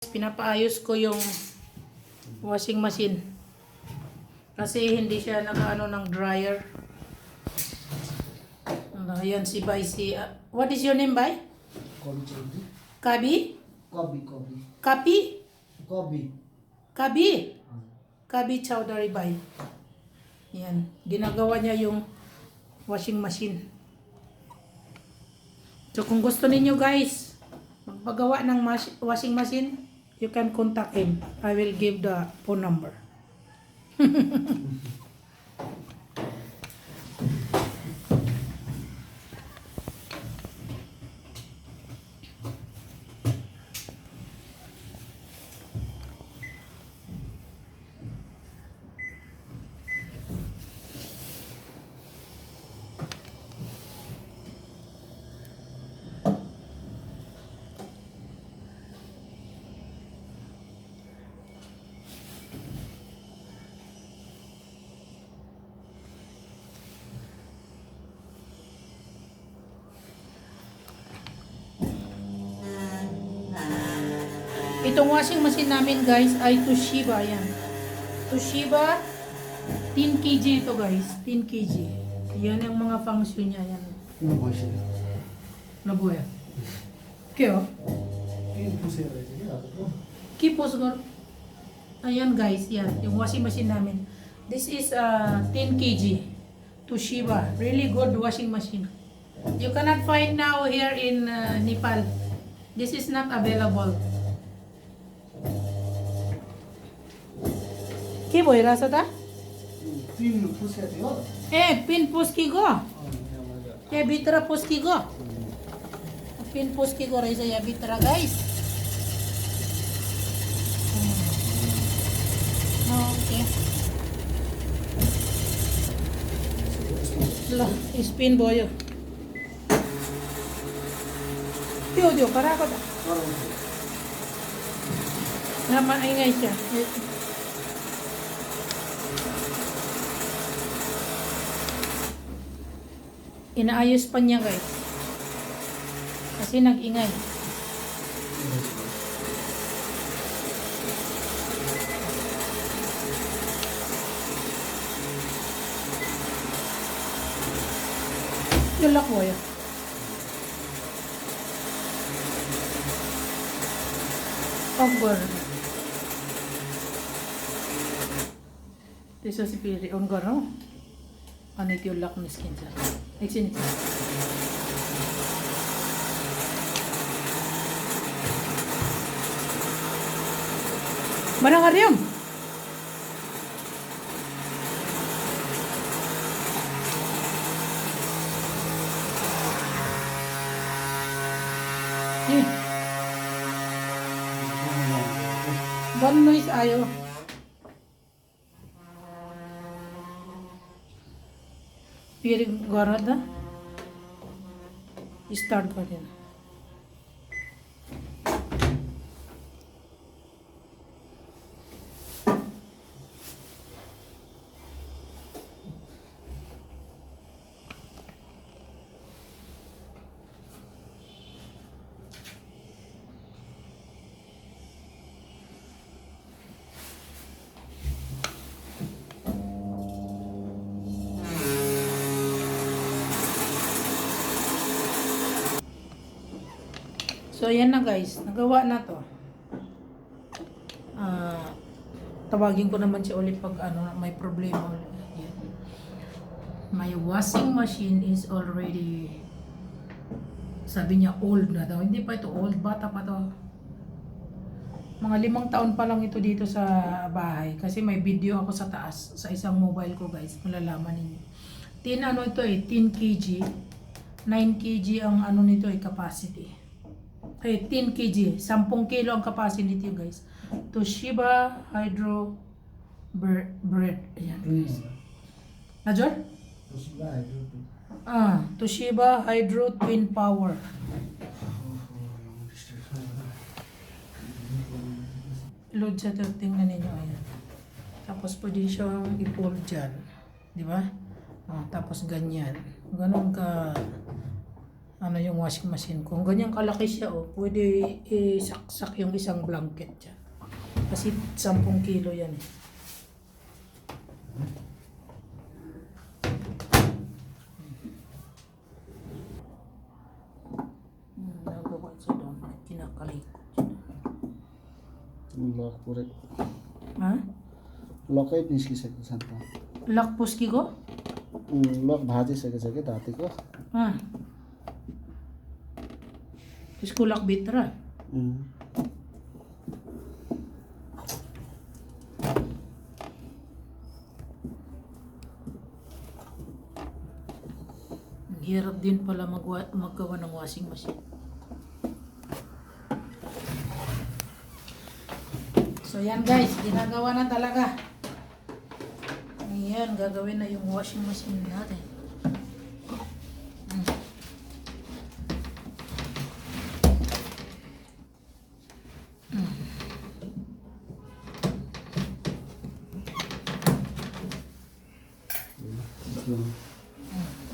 Pinapaayos ko yung washing machine kasi hindi siya nakaano ng dryer. Ayan si Bay, what is your name, Bay? Kabi? Kapi? Kabi Chaudary, Bay. Yan, ginagawa niya yung washing machine. So kung gusto ninyo guys magpagawa ng washing machine, you can contact him. I will give the phone number. Itong washing machine namin guys ay Toshiba yan. Toshiba 10 kg ito guys, 10 kg. Yan ang mga function niya yan. Nabuhay. Kaya? Kipos ko. Ayan guys, yan. Yung washing machine namin. This is 10 kg. Toshiba. Really good washing machine. You cannot find now here in Nepal. This is not available. के भइरहेछ त पिन पुस्किएको यहाँ भित्र पुस्किएको पिन पुस्किएको रहेछ यहाँ भित्र गाइस ओके ल स्पिन भयो त्यो कराएको त nama ingay siya. Inaayos pa niya guys. Kasi nag-ingay. Yulak mo yun. Over. This is very on garo. Ano ito yung lock ni skin sa? Exin ito. Mana ngariam? Ni. Ban noise ayo. फिर गर्दा स्टार्ट गरेन So ayan na guys, nagawa na to. Tawagin ko naman siya ulit pag may problema ulit. Yan. My washing machine is already, sabi niya old na daw. Hindi pa ito old, bata pa to. Mga 5 taon pa lang ito dito sa bahay. Kasi may video ako sa taas, sa isang mobile ko guys. Malalaman ninyo. 10 kg. 9 kg ang nito capacity. 10 kg, 10 kilo ang capacity guys. Toshiba Hydro Bread. Ayan guys. Najor? Toshiba Hydro Twin Power. Load sa ito, tingnan ninyo. Ayan. Tapos pwede siyang i-fold dyan. Di ba? Tapos ganyan. Ganon ka ano yung washing machine ko. Kung ganyan kalaki siya, pwede isaksak yung isang blanket dyan. Kasi 10 kilo yan eh. Nagawa siya doon. Kinakalikot siya. Lock po rin. Ha? Lock ay piski sa santa. Lock puski ko? Lock भाजी सके दाती को. हाँ इसको लॉक भीतर hirap din pala maggawa ng washing machine. So yan guys, ginagawa na talaga. Ayan, gagawin na yung washing machine natin.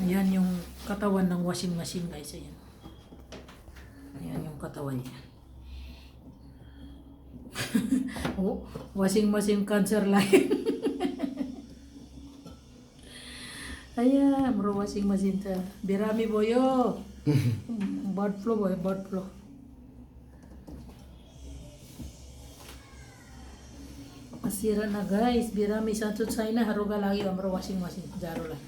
Ayan yung katawan ng washing machine guys. Ayan. Ayan yung katawan niya. Oh, washing machine cancer line. Ayan, bro, washing machine ta. Birami boyo. Bird flu boy, bird flu. Masira na guys. Birami santut sa ina haruga lagi ang bro washing machine. Jaro lang.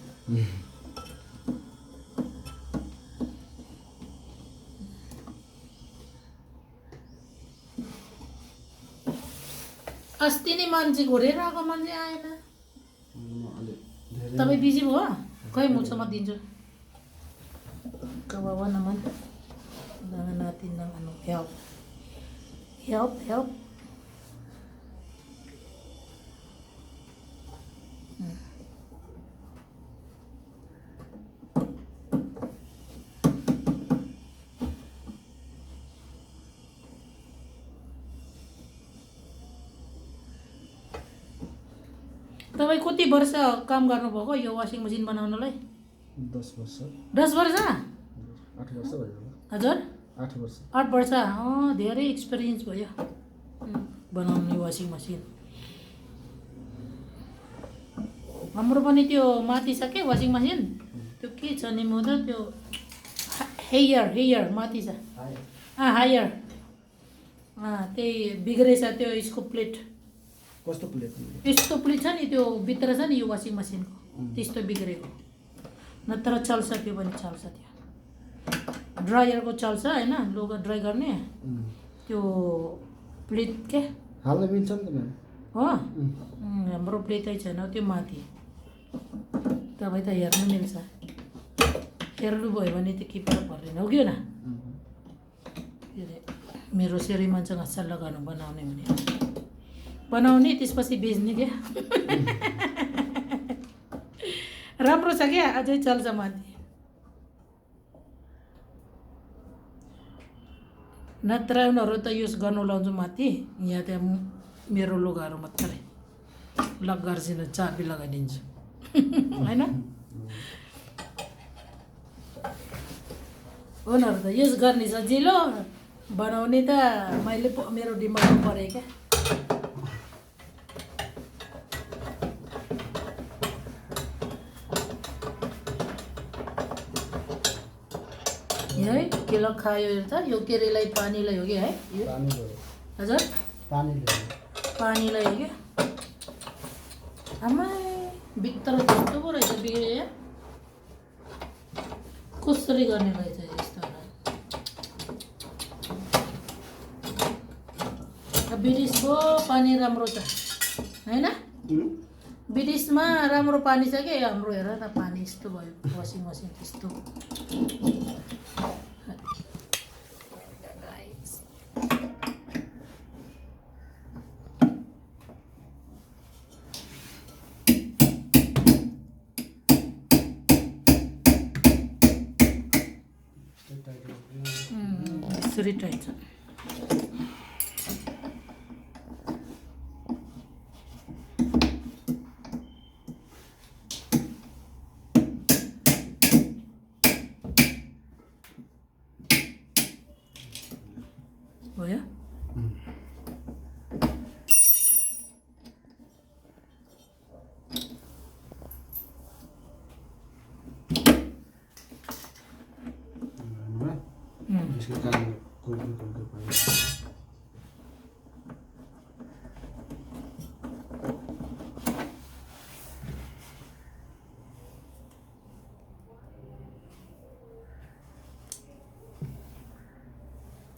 Asti ni manji gore ra ka manji ay na. Tapi busy mo ah. Kaya mo sama din dyan. Kawawa naman. Kailangan natin ng ano, help. Help. तपाईँ कति वर्ष काम गर्नुभएको यो washing machine बनाउनलाई? 10 वर्ष. 10 वर्ष? 8 वर्ष भयो. हजुर? 8 वर्ष. 8 वर्ष? धेरै एक्सपिरियन्स भयो बनाउने वासिङ मसिन. हाम्रो पनि त्यो माथि छ के वासिङ मसिन? त्यो के छ नि म त त्यो हेयर माथि छ. हायर. त्यही बिग्रेछ त्यो यसको प्लेट. कस्तो प्लेट? यस्तो प्लेट छ नि त्यो भित्र छ नि यो वासिङ मसिनको. त्यस्तो बिग्रेको. नत्र चल्छ त्यो पनि चल्छ त्यो. ड्रायरको चल्छ हैन लुगा ड्राई गर्ने. त्यो प्लेट के? हाल्न मिल्छ नि त म्याम. हो? हाम्रो प्लेटै छैन त्यो माथि. तपाईँ त हेर्नु मिल्छ. हेर्नु भयो भने त के फरक पर्दैन हो कि न? मेरो श्रीमानसँग सल्लाह गर्नु बनाउने भने. बनाउने त्यसपछि बेच्ने क्या. राम्रो छ क्या अझै चल्छ माथि. नत्र उनीहरू त युज गर्नु लाउँछु माथि. यहाँ त्यहाँ मेरो लुगाहरू मात्रै लक गर्छिन चाबी लगाइदिन्छु होइन. उनीहरू त युज गर्ने सजिलो बनाउने त मैले मेरो दिमागमा परेँ क्या. है के खायो त यो केरेलाई पानीलाई हो कि है हजुर पानीलाई हो कि आमा भित्र त्यस्तो पो रहेछ बिग्रियो. कसरी गर्ने रहेछ यस्तो विदेशको पानी राम्रो छ होइन. विदेशमा राम्रो पानी छ कि हाम्रो हेर न पानी यस्तो भयो वासिङ मसिन त्यस्तो. यसरी टाइट छ.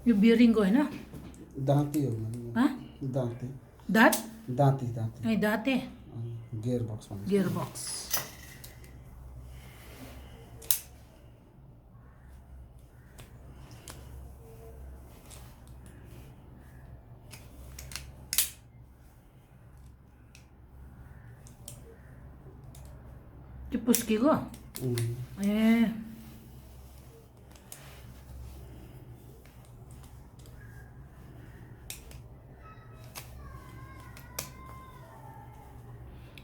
यो बियरिङको होइन दाँती हो हाँ? दाँती दाँत दाँती दाँती ए दाँते गियर बक्स भन्छ गियर बक्स त्यो पुस्कीको ए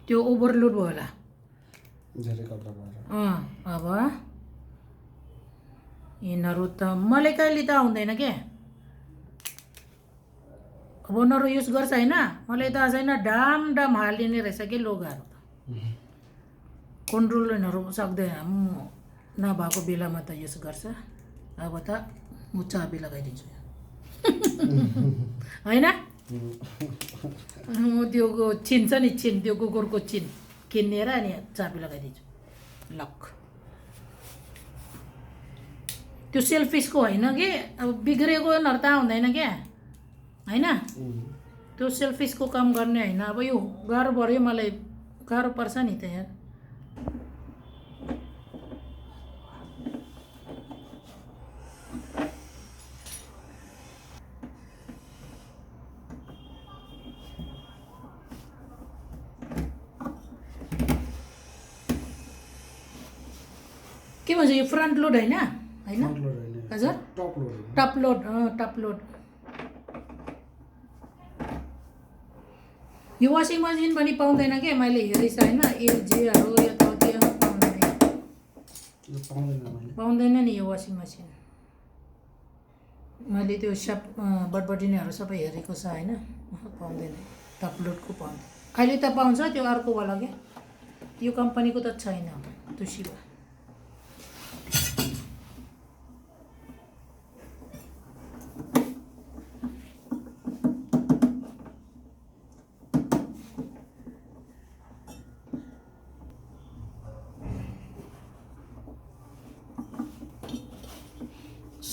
त्यो ओभरलोड भयो होला धेरै कपडा भएर अब यिनीहरू त मलाई कहिले त आउँदैन के अब उनीहरू युज गर्छ होइन मलाई त छैन डाम डाम हालिने रहेछ कि लोगाहरू त कन्ट्रोल यिनीहरू सक्दैन नभएको बेलामा त युज गर्छ अब त म चाबी लगाइदिन्छु होइन म त्यो चिन्छ नि त्यो कुकुरको चिन किनेर अनि चाबी लगाइदिन्छु लक त्यो सेल्फिसको होइन कि अब बिग्रेको यिनीहरू त आउँदैन क्या होइन त्यो सेल्फिसको काम गर्ने होइन अब यो गाह्रो पऱ्यो मलाई गाह्रो पर्छ नि त यहाँ के भन्छ यो फ्रन्ट लोड होइन होइन हजुर टप लोड टप लोड यो वासिङ मसिन पनि पाउँदैन क्या मैले हेरेछ होइन एलजीहरू यताउतिहरू पाउँदैन नि यो वासिङ मसिन मैले त्यो सब बटबटिनीहरू सबै हेरेको छ होइन पाउँदैन टप लोडको पाउँदैन अहिले त पाउँछ त्यो अर्कोवाला क्या यो कम्पनीको त छैन तुसिबा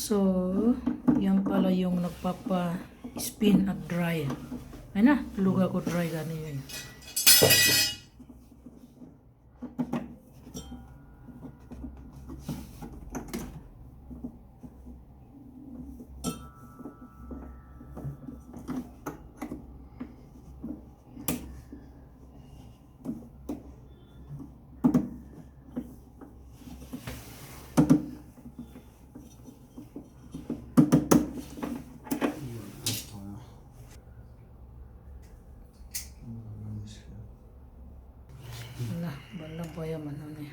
So, yang pala yung nagpapa-spin at dry. Ay na, luga ko dry gani yun. Lah, bala po yung ano niya.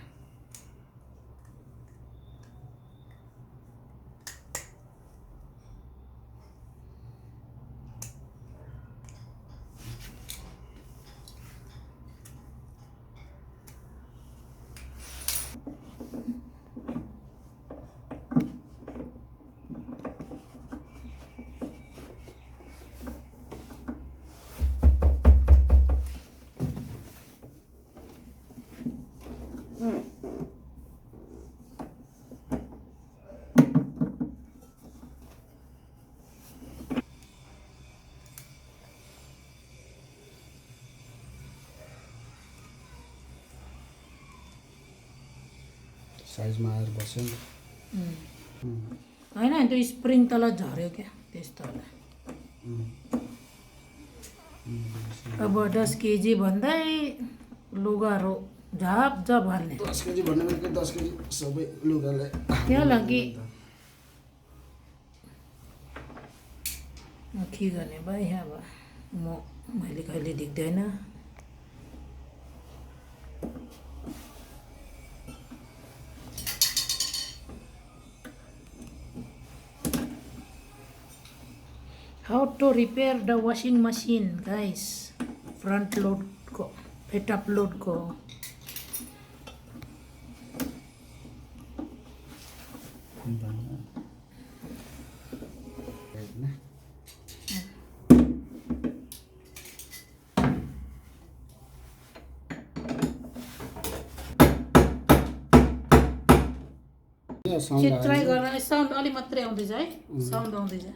साइजमा आएर बस्यो होइन त्यो स्प्रिङ तल झऱ्यो क्या त्यस्तो होला अब 10 केजी भन्दै लुगाहरू झाप झाप हाल्ने 10 केजी भन्ने बित्तिकै 10 केजी सबै लुगाले त्यो लागि के गर्ने भाइ अब मैले कहिले देख्दैन How to repair the washing machine, guys? Front load ko, top load ko. क्या साउन्ड चाहिँ ट्राई आयो गर्न साउन्ड अलि मात्रै आउँदैछ है साउन्ड आउँदैछ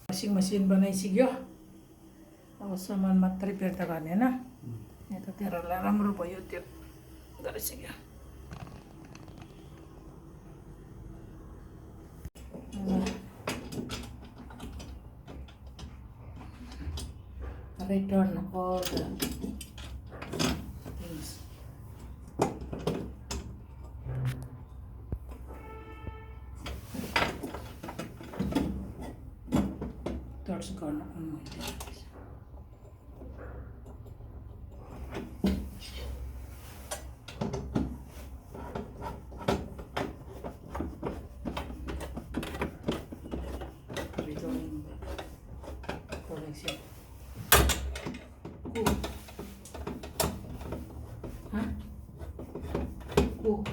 वासिङ मसिन बनाइसक्यो अब सामान मात्रै फिर्ता गर्ने होइन यतातिरलाई राम्रो भयो त्यो गरिसक्यो return all the things. That's gone on my desk. Returning the collection. Cool. Huh? Cool.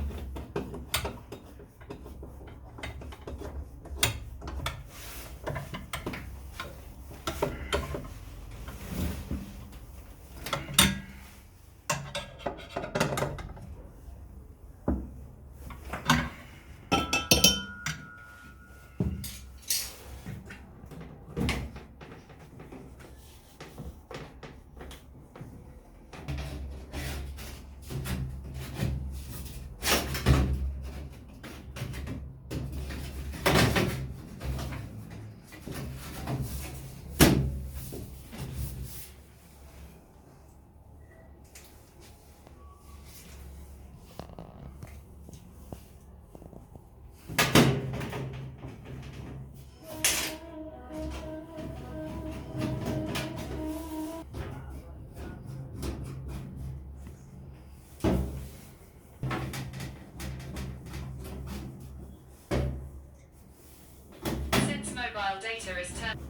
Since mobile data is turned